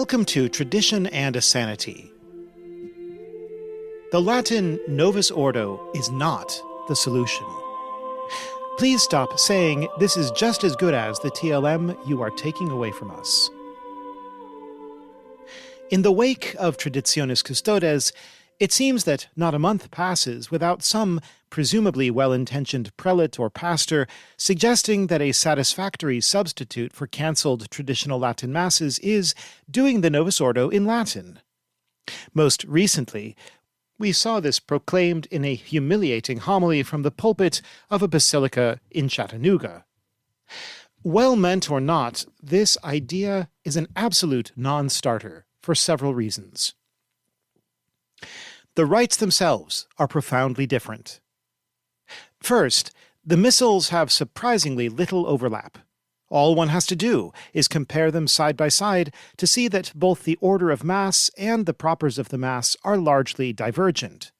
Welcome to Tradition and Sanity. The Latin Novus Ordo is not the solution. Please stop saying this is just as good as the TLM you are taking away from us. In the wake of Traditionis Custodes, it seems that not a month passes without some presumably well-intentioned prelate or pastor suggesting that a satisfactory substitute for cancelled traditional Latin masses is doing the Novus Ordo in Latin. Most recently, we saw this proclaimed in a humiliating homily from the pulpit of a basilica in Chattanooga. Well-meant or not, this idea is an absolute non-starter for several reasons. The rites themselves are profoundly different. First, the missals have surprisingly little overlap. All one has to do is compare them side by side to see that both the order of Mass and the propers of the Mass are largely divergent.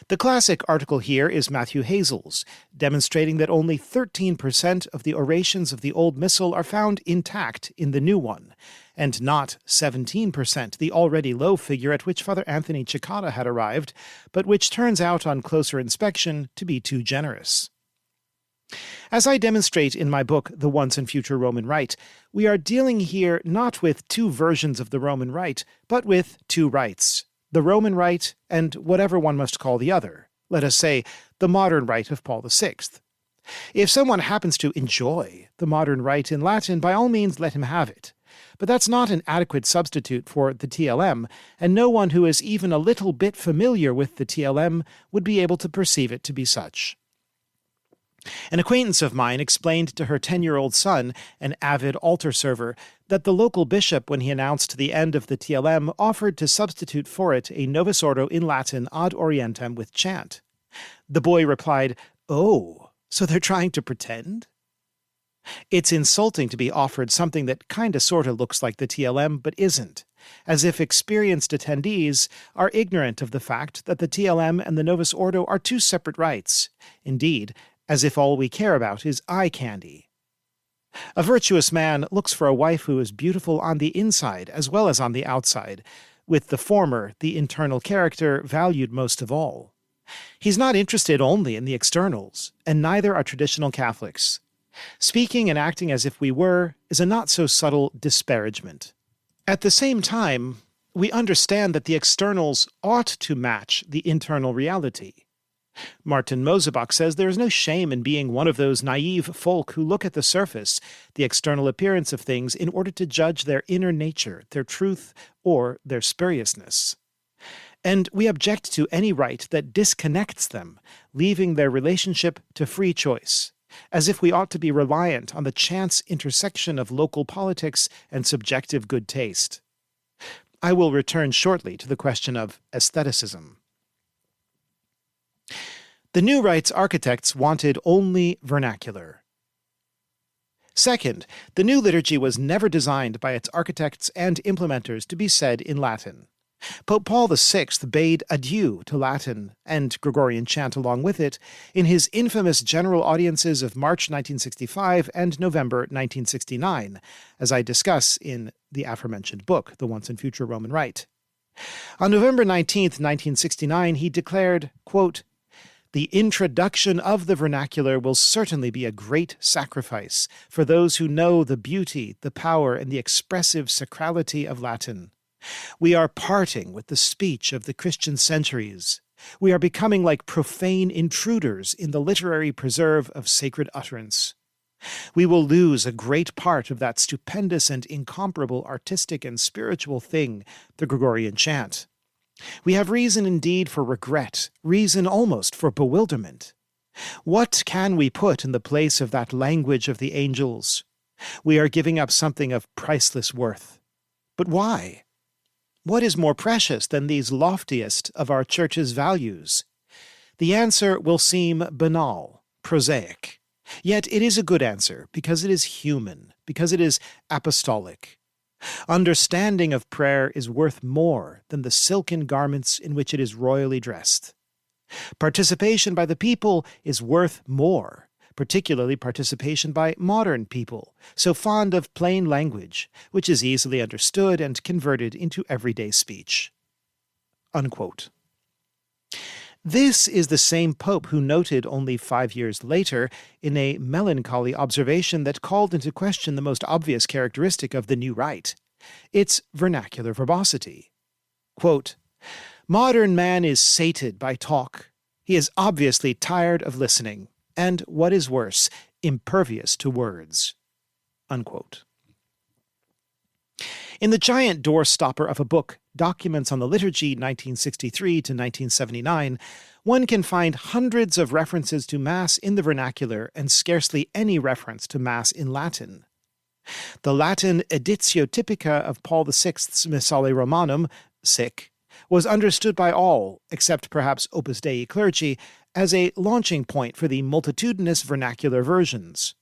The classic article here is Matthew Hazel's, demonstrating that only 13% of the orations of the Old Missal are found intact in the new one, and not 17%, the already low figure at which Father Anthony Cicada had arrived, but which turns out on closer inspection to be too generous. As I demonstrate in my book, The Once and Future Roman Rite, we are dealing here not with two versions of the Roman Rite, but with two rites. The Roman Rite and whatever one must call the other, let us say, the modern Rite of Paul VI. If someone happens to enjoy the modern Rite in Latin, by all means let him have it. But that's not an adequate substitute for the TLM, and no one who is even a little bit familiar with the TLM would be able to perceive it to be such. An acquaintance of mine explained to her 10-year-old son, an avid altar server, that the local bishop, when he announced the end of the TLM, offered to substitute for it a Novus Ordo in Latin ad orientem with chant. The boy replied, "Oh, so they're trying to pretend?" It's insulting to be offered something that kinda sorta looks like the TLM but isn't, as if experienced attendees are ignorant of the fact that the TLM and the Novus Ordo are two separate rites. Indeed, as if all we care about is eye candy. A virtuous man looks for a wife who is beautiful on the inside as well as on the outside, with the former, the internal character, valued most of all. He's not interested only in the externals, and neither are traditional Catholics. Speaking and acting as if we were is a not-so-subtle disparagement. At the same time, we understand that the externals ought to match the internal reality. Martin Mosebach says there is no shame in being one of those naive folk who look at the surface, the external appearance of things, in order to judge their inner nature, their truth, or their spuriousness. And we object to any rite that disconnects them, leaving their relationship to free choice, as if we ought to be reliant on the chance intersection of local politics and subjective good taste. I will return shortly to the question of aestheticism. The new rite's architects wanted only vernacular. Second, the new liturgy was never designed by its architects and implementers to be said in Latin. Pope Paul VI bade adieu to Latin, and Gregorian chant along with it, in his infamous general audiences of March 1965 and November 1969, as I discuss in the aforementioned book, The Once and Future Roman Rite. On November 19, 1969, he declared, quote, "The introduction of the vernacular will certainly be a great sacrifice for those who know the beauty, the power, and the expressive sacrality of Latin. We are parting with the speech of the Christian centuries. We are becoming like profane intruders in the literary preserve of sacred utterance. We will lose a great part of that stupendous and incomparable artistic and spiritual thing, the Gregorian chant. We have reason indeed for regret, reason almost for bewilderment. What can we put in the place of that language of the angels? We are giving up something of priceless worth. But why? What is more precious than these loftiest of our Church's values? The answer will seem banal, prosaic. Yet it is a good answer, because it is human, because it is apostolic. Understanding of prayer is worth more than the silken garments in which it is royally dressed. Participation by the people is worth more, particularly participation by modern people, so fond of plain language, which is easily understood and converted into everyday speech." Unquote. This is the same pope who noted only 5 years later, in a melancholy observation that called into question the most obvious characteristic of the new rite, its vernacular verbosity. Quote, "Modern man is sated by talk. He is obviously tired of listening, and, what is worse, impervious to words." Unquote. In the giant doorstopper of a book, Documents on the Liturgy 1963 to 1979, one can find hundreds of references to Mass in the vernacular and scarcely any reference to Mass in Latin. The Latin editio typica of Paul VI's Missale Romanum, sic, was understood by all, except perhaps Opus Dei clergy, as a launching point for the multitudinous vernacular versions.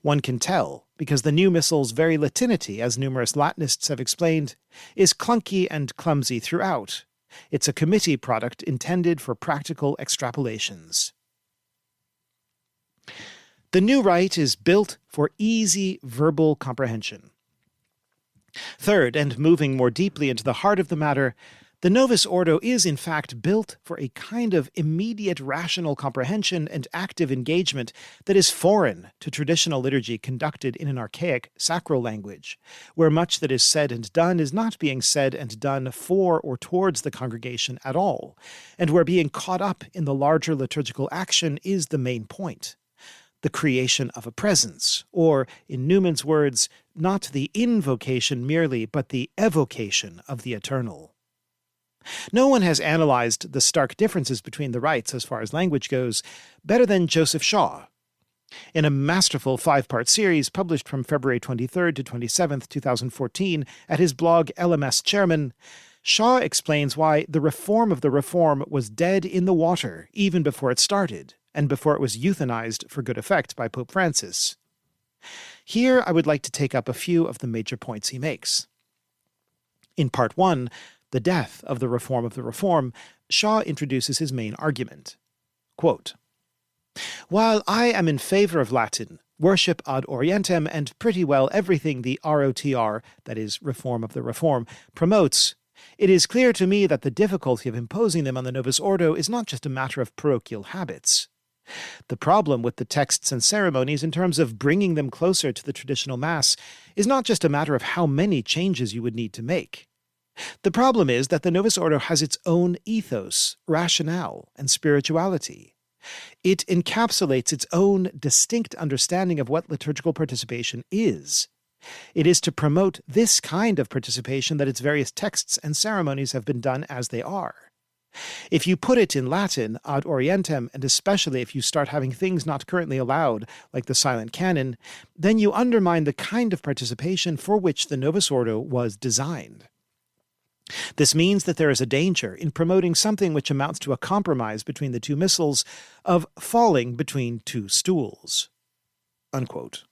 One can tell, because the new missal's very Latinity, as numerous Latinists have explained, is clunky and clumsy throughout. It's a committee product intended for practical extrapolations. The new rite is built for easy verbal comprehension. Third, and moving more deeply into the heart of the matter, the Novus Ordo is in fact built for a kind of immediate rational comprehension and active engagement that is foreign to traditional liturgy conducted in an archaic sacral language, where much that is said and done is not being said and done for or towards the congregation at all, and where being caught up in the larger liturgical action is the main point. The creation of a presence, or, in Newman's words, not the invocation merely, but the evocation of the eternal. No one has analyzed the stark differences between the rites as far as language goes better than Joseph Shaw. In a masterful 5-part series published from February 23rd to 27th, 2014 at his blog LMS Chairman, Shaw explains why the reform of the reform was dead in the water even before it started, and before it was euthanized for good effect by Pope Francis. Here I would like to take up a few of the major points he makes. In Part 1, The Death of the Reform, Shaw introduces his main argument. Quote, "While I am in favor of Latin, worship ad orientem, and pretty well everything the ROTR, that is, Reform of the Reform, promotes, it is clear to me that the difficulty of imposing them on the Novus Ordo is not just a matter of parochial habits. The problem with the texts and ceremonies in terms of bringing them closer to the traditional Mass is not just a matter of how many changes you would need to make. The problem is that the Novus Ordo has its own ethos, rationale, and spirituality. It encapsulates its own distinct understanding of what liturgical participation is. It is to promote this kind of participation that its various texts and ceremonies have been done as they are. If you put it in Latin, ad orientem, and especially if you start having things not currently allowed, like the silent canon, then you undermine the kind of participation for which the Novus Ordo was designed. This means that there is a danger in promoting something which amounts to a compromise between the two missals of falling between two stools." Unquote.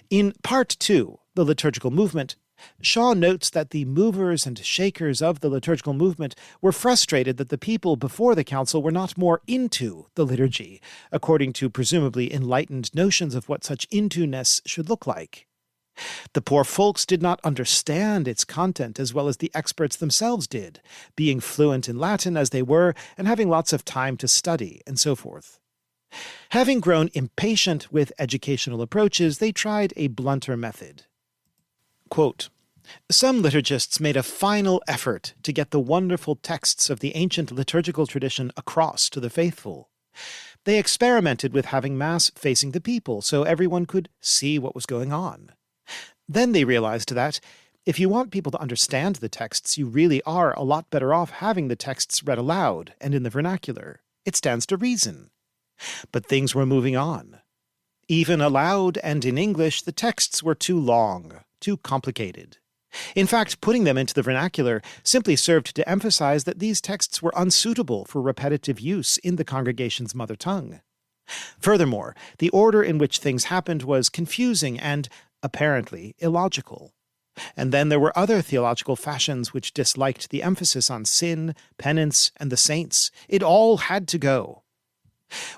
In Part 2, The Liturgical Movement, Shaw notes that the movers and shakers of the liturgical movement were frustrated that the people before the council were not more into the liturgy, according to presumably enlightened notions of what such into-ness should look like. The poor folks did not understand its content as well as the experts themselves did, being fluent in Latin as they were and having lots of time to study, and so forth. Having grown impatient with educational approaches, they tried a blunter method. Quote, "Some liturgists made a final effort to get the wonderful texts of the ancient liturgical tradition across to the faithful. They experimented with having Mass facing the people so everyone could see what was going on. Then they realized that, if you want people to understand the texts, you really are a lot better off having the texts read aloud and in the vernacular. It stands to reason. But things were moving on. Even aloud and in English, the texts were too long, too complicated. In fact, putting them into the vernacular simply served to emphasize that these texts were unsuitable for repetitive use in the congregation's mother tongue. Furthermore, the order in which things happened was confusing and, apparently, illogical. And then there were other theological fashions which disliked the emphasis on sin, penance, and the saints. It all had to go.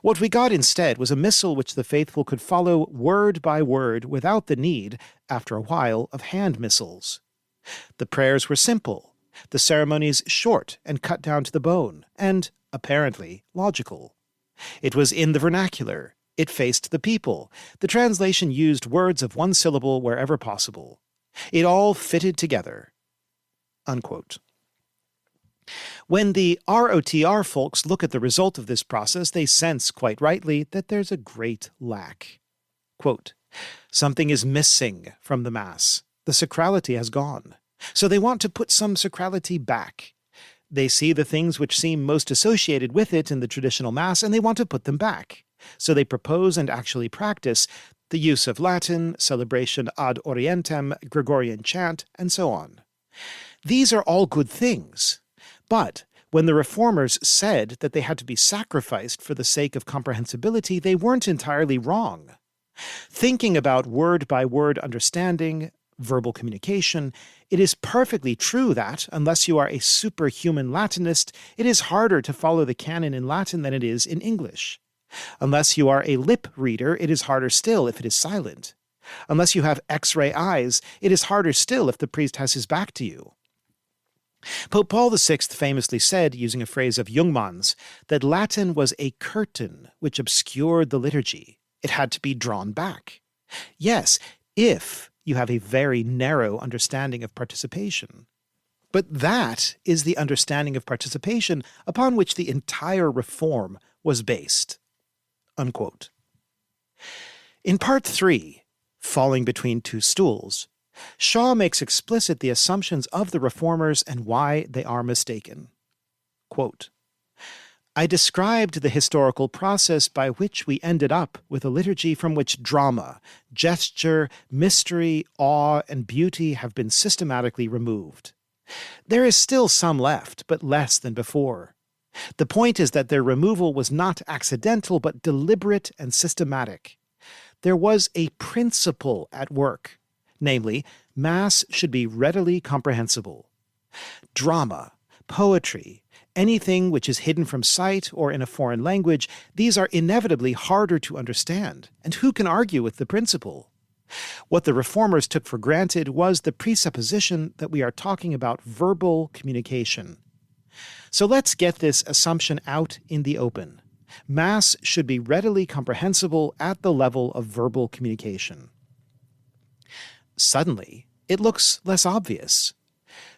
What we got instead was a missal which the faithful could follow word by word without the need, after a while, of hand missals. The prayers were simple, the ceremonies short and cut down to the bone, and, apparently, logical. It was in the vernacular. It faced the people. The translation used words of one syllable wherever possible. It all fitted together. Unquote. When the ROTR folks look at the result of this process, they sense, quite rightly, that there's a great lack. Quote, something is missing from the Mass. The sacrality has gone. So they want to put some sacrality back. They see the things which seem most associated with it in the traditional Mass, and they want to put them back. So they propose and actually practice the use of Latin, celebration ad orientem, Gregorian chant, and so on. These are all good things. But when the Reformers said that they had to be sacrificed for the sake of comprehensibility, they weren't entirely wrong. Thinking about word-by-word understanding, verbal communication, it is perfectly true that, unless you are a superhuman Latinist, it is harder to follow the canon in Latin than it is in English. Unless you are a lip reader, it is harder still if it is silent. Unless you have X-ray eyes, it is harder still if the priest has his back to you. Pope Paul VI famously said, using a phrase of Jungmann's, that Latin was a curtain which obscured the liturgy. It had to be drawn back. Yes, if you have a very narrow understanding of participation. But that is the understanding of participation upon which the entire reform was based. Unquote. In Part 3, Falling Between Two Stools, Shaw makes explicit the assumptions of the Reformers and why they are mistaken. Quote, I described the historical process by which we ended up with a liturgy from which drama, gesture, mystery, awe, and beauty have been systematically removed. There is still some left, but less than before. The point is that their removal was not accidental, but deliberate and systematic. There was a principle at work. Namely, Mass should be readily comprehensible. Drama, poetry, anything which is hidden from sight or in a foreign language, these are inevitably harder to understand, and who can argue with the principle? What the Reformers took for granted was the presupposition that we are talking about verbal communication. So let's get this assumption out in the open. Mass should be readily comprehensible at the level of verbal communication. Suddenly, it looks less obvious.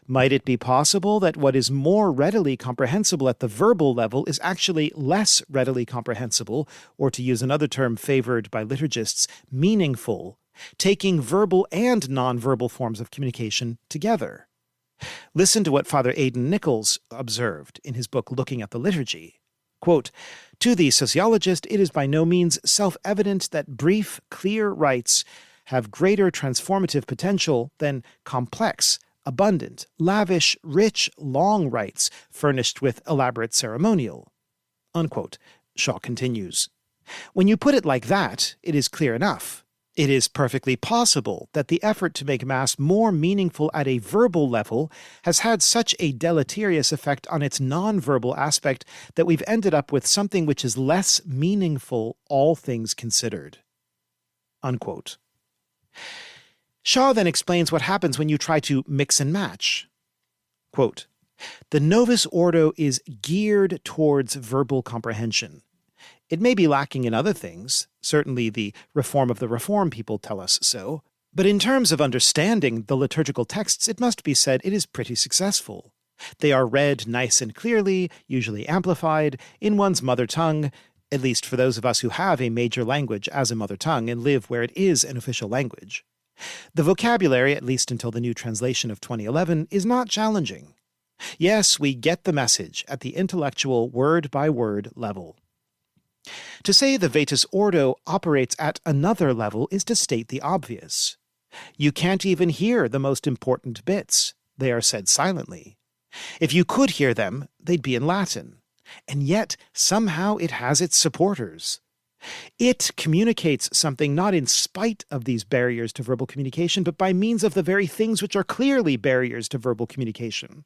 Might it be possible that what is more readily comprehensible at the verbal level is actually less readily comprehensible, or to use another term favored by liturgists, meaningful, taking verbal and nonverbal forms of communication together? Listen to what Father Aidan Nichols observed in his book Looking at the Liturgy. Quote, to the sociologist, it is by no means self-evident that brief, clear rites have greater transformative potential than complex, abundant, lavish, rich, long rites furnished with elaborate ceremonial. Unquote. Shaw continues. When you put it like that, it is clear enough. It is perfectly possible that the effort to make Mass more meaningful at a verbal level has had such a deleterious effect on its non-verbal aspect that we've ended up with something which is less meaningful, all things considered. Unquote. Shaw then explains what happens when you try to mix and match. Quote, the Novus Ordo is geared towards verbal comprehension. It may be lacking in other things, certainly the reform of the Reform people tell us so, but in terms of understanding the liturgical texts, it must be said it is pretty successful. They are read nice and clearly, usually amplified, in one's mother tongue, at least for those of us who have a major language as a mother tongue and live where it is an official language. The vocabulary, at least until the new translation of 2011, is not challenging. Yes, we get the message at the intellectual word-by-word level. To say the Vetus Ordo operates at another level is to state the obvious. You can't even hear the most important bits. They are said silently. If you could hear them, they'd be in Latin. And yet, somehow it has its supporters. It communicates something not in spite of these barriers to verbal communication, but by means of the very things which are clearly barriers to verbal communication.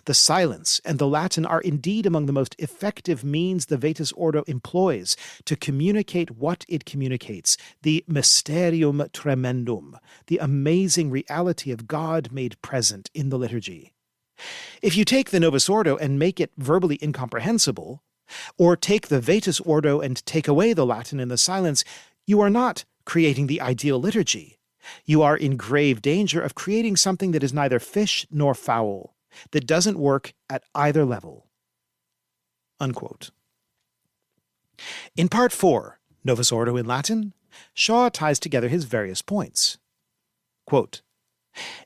The silence and the Latin are indeed among the most effective means the Vetus Ordo employs to communicate what it communicates, the mysterium tremendum, the amazing reality of God made present in the liturgy. If you take the Novus Ordo and make it verbally incomprehensible, or take the Vetus Ordo and take away the Latin and the silence, you are not creating the ideal liturgy. You are in grave danger of creating something that is neither fish nor fowl, that doesn't work at either level." Unquote. In Part 4, Novus Ordo in Latin, Shaw ties together his various points. Quote,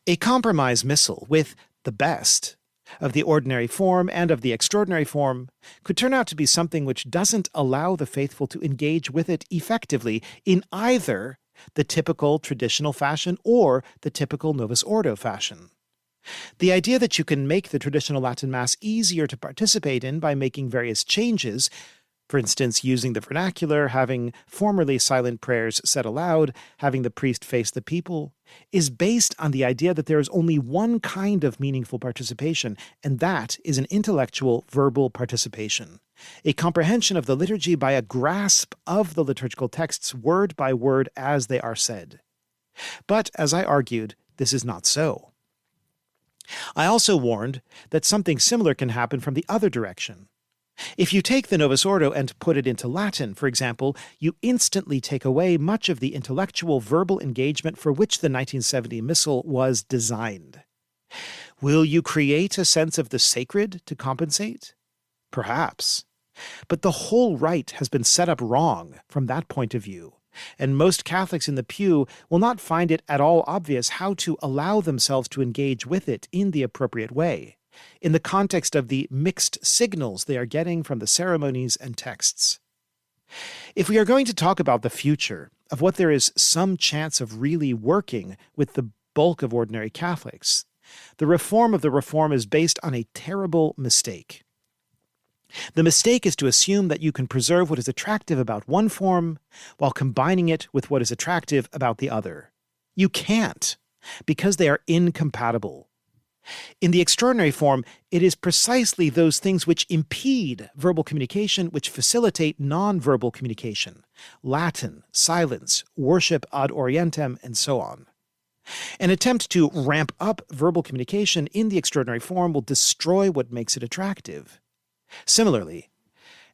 "A compromise missal with the best of the ordinary form and of the extraordinary form could turn out to be something which doesn't allow the faithful to engage with it effectively in either the typical traditional fashion or the typical Novus Ordo fashion. The idea that you can make the traditional Latin Mass easier to participate in by making various changes, for instance, using the vernacular, having formerly silent prayers said aloud, having the priest face the people, is based on the idea that there is only one kind of meaningful participation, and that is an intellectual, verbal participation, a comprehension of the liturgy by a grasp of the liturgical texts word by word as they are said. But, as I argued, this is not so. I also warned that something similar can happen from the other direction. If you take the Novus Ordo and put it into Latin, for example, you instantly take away much of the intellectual verbal engagement for which the 1970 Missal was designed. Will you create a sense of the sacred to compensate? Perhaps. But the whole rite has been set up wrong from that point of view, and most Catholics in the pew will not find it at all obvious how to allow themselves to engage with it in the appropriate way, in the context of the mixed signals they are getting from the ceremonies and texts. If we are going to talk about the future of what there is some chance of really working with the bulk of ordinary Catholics, the reform of the Reform is based on a terrible mistake. The mistake is to assume that you can preserve what is attractive about one form while combining it with what is attractive about the other. You can't, because they are incompatible. In the extraordinary form, it is precisely those things which impede verbal communication which facilitate non-verbal communication: Latin, silence, worship ad orientem, and so on. An attempt to ramp up verbal communication in the extraordinary form will destroy what makes it attractive. Similarly,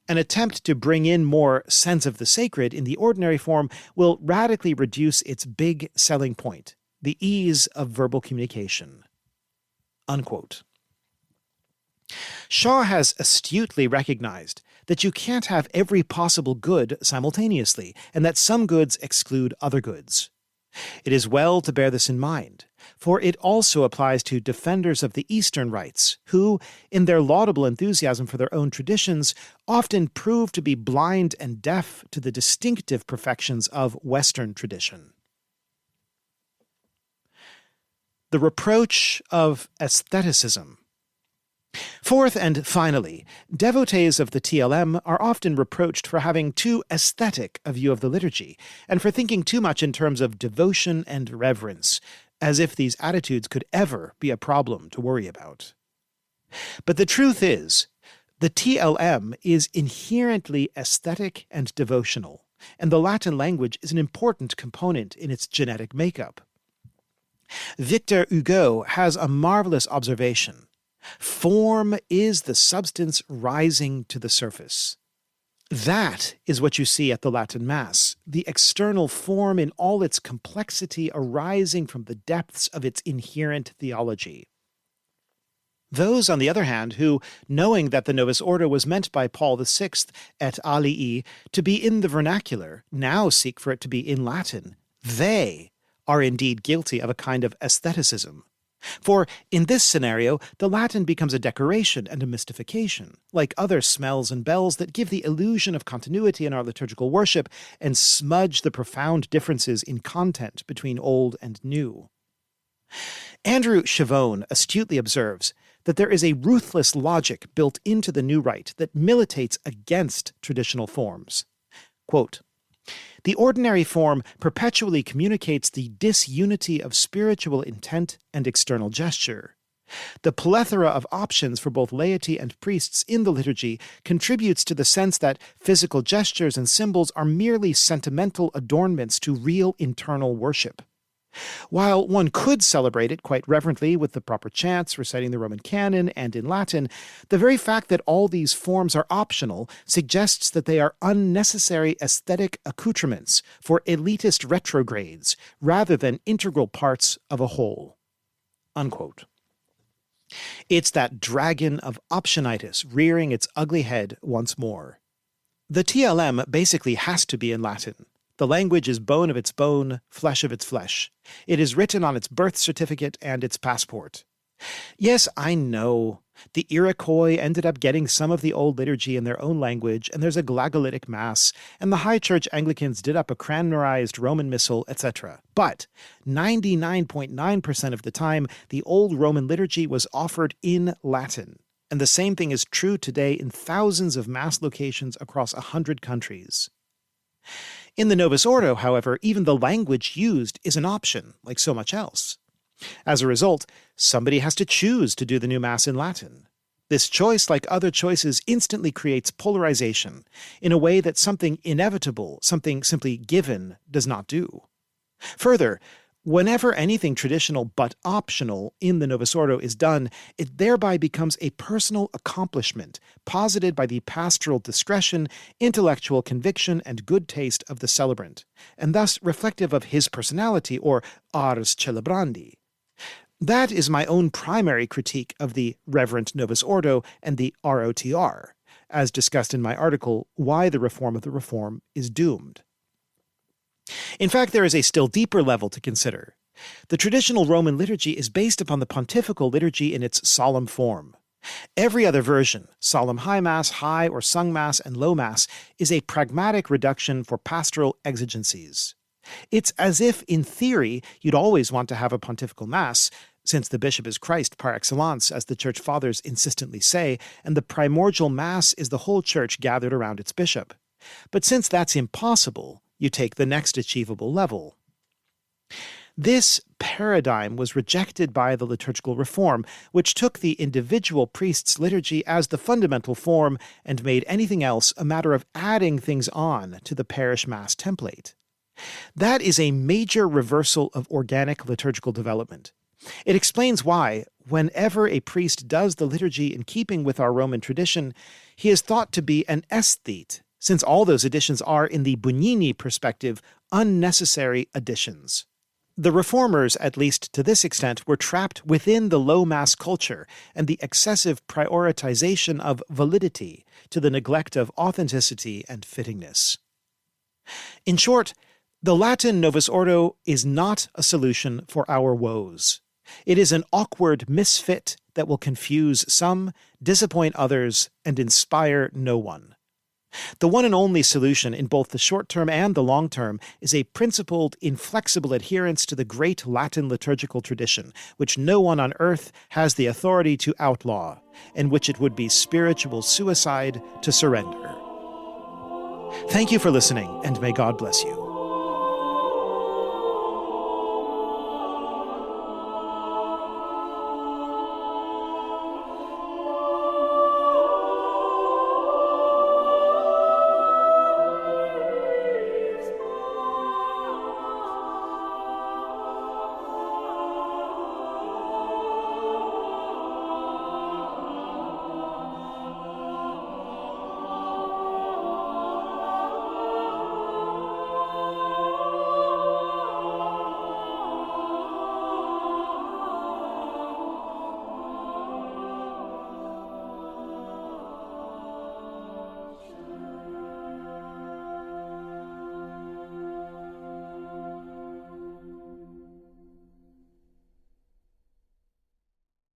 an attempt to bring in more sense of the sacred in the ordinary form will radically reduce its big selling point, the ease of verbal communication." Unquote. Shaw has astutely recognized that you can't have every possible good simultaneously, and that some goods exclude other goods. It is well to bear this in mind, for it also applies to defenders of the Eastern rites, who, in their laudable enthusiasm for their own traditions, often prove to be blind and deaf to the distinctive perfections of Western tradition. The reproach of aestheticism. Fourth and finally, devotees of the TLM are often reproached for having too aesthetic a view of the liturgy, and for thinking too much in terms of devotion and reverence, as if these attitudes could ever be a problem to worry about. But the truth is, the TLM is inherently aesthetic and devotional, and the Latin language is an important component in its genetic makeup. Victor Hugo has a marvelous observation. Form is the substance rising to the surface. That is what you see at the Latin Mass, the external form in all its complexity arising from the depths of its inherent theology. Those, on the other hand, who, knowing that the Novus Ordo was meant by Paul VI et alii to be in the vernacular, now seek for it to be in Latin, they are indeed guilty of a kind of aestheticism. For in this scenario, the Latin becomes a decoration and a mystification, like other smells and bells that give the illusion of continuity in our liturgical worship and smudge the profound differences in content between old and new. Andrew Chavone astutely observes that there is a ruthless logic built into the new rite that militates against traditional forms. Quote, "The ordinary form perpetually communicates the disunity of spiritual intent and external gesture. The plethora of options for both laity and priests in the liturgy contributes to the sense that physical gestures and symbols are merely sentimental adornments to real internal worship. While one could celebrate it quite reverently with the proper chants, reciting the Roman canon, and in Latin, the very fact that all these forms are optional suggests that they are unnecessary aesthetic accoutrements for elitist retrogrades rather than integral parts of a whole." Unquote. It's that dragon of optionitis rearing its ugly head once more. The TLM basically has to be in Latin. The language is bone of its bone, flesh of its flesh. It is written on its birth certificate and its passport. Yes, I know. The Iroquois ended up getting some of the old liturgy in their own language, and there's a glagolitic mass, and the High Church Anglicans did up a Cranmerized Roman Missal, etc. But 99.9% of the time, the old Roman liturgy was offered in Latin. And the same thing is true today in thousands of mass locations across 100 countries. In the Novus Ordo, however, even the language used is an option, like so much else. As a result, somebody has to choose to do the new Mass in Latin. This choice, like other choices, instantly creates polarization in a way that something inevitable, something simply given, does not do. Further, whenever anything traditional but optional in the Novus Ordo is done, it thereby becomes a personal accomplishment posited by the pastoral discretion, intellectual conviction, and good taste of the celebrant, and thus reflective of his personality, or ars celebrandi. That is my own primary critique of the Reverent Novus Ordo and the ROTR, as discussed in my article, Why the Reform of the Reform is Doomed. In fact, there is a still deeper level to consider. The traditional Roman liturgy is based upon the pontifical liturgy in its solemn form. Every other version, solemn high mass, high or sung mass, and low mass, is a pragmatic reduction for pastoral exigencies. It's as if, in theory, you'd always want to have a pontifical mass, since the bishop is Christ par excellence, as the church fathers insistently say, and the primordial mass is the whole church gathered around its bishop. But since that's impossible, you take the next achievable level. This paradigm was rejected by the liturgical reform, which took the individual priest's liturgy as the fundamental form and made anything else a matter of adding things on to the parish mass template. That is a major reversal of organic liturgical development. It explains why, whenever a priest does the liturgy in keeping with our Roman tradition, he is thought to be an aesthete, since all those additions are, in the Bugnini perspective, unnecessary additions. The reformers, at least to this extent, were trapped within the low mass culture and the excessive prioritization of validity to the neglect of authenticity and fittingness. In short, the Latin Novus Ordo is not a solution for our woes. It is an awkward misfit that will confuse some, disappoint others, and inspire no one. The one and only solution in both the short term and the long term is a principled, inflexible adherence to the great Latin liturgical tradition, which no one on earth has the authority to outlaw, and which it would be spiritual suicide to surrender. Thank you for listening, and may God bless you.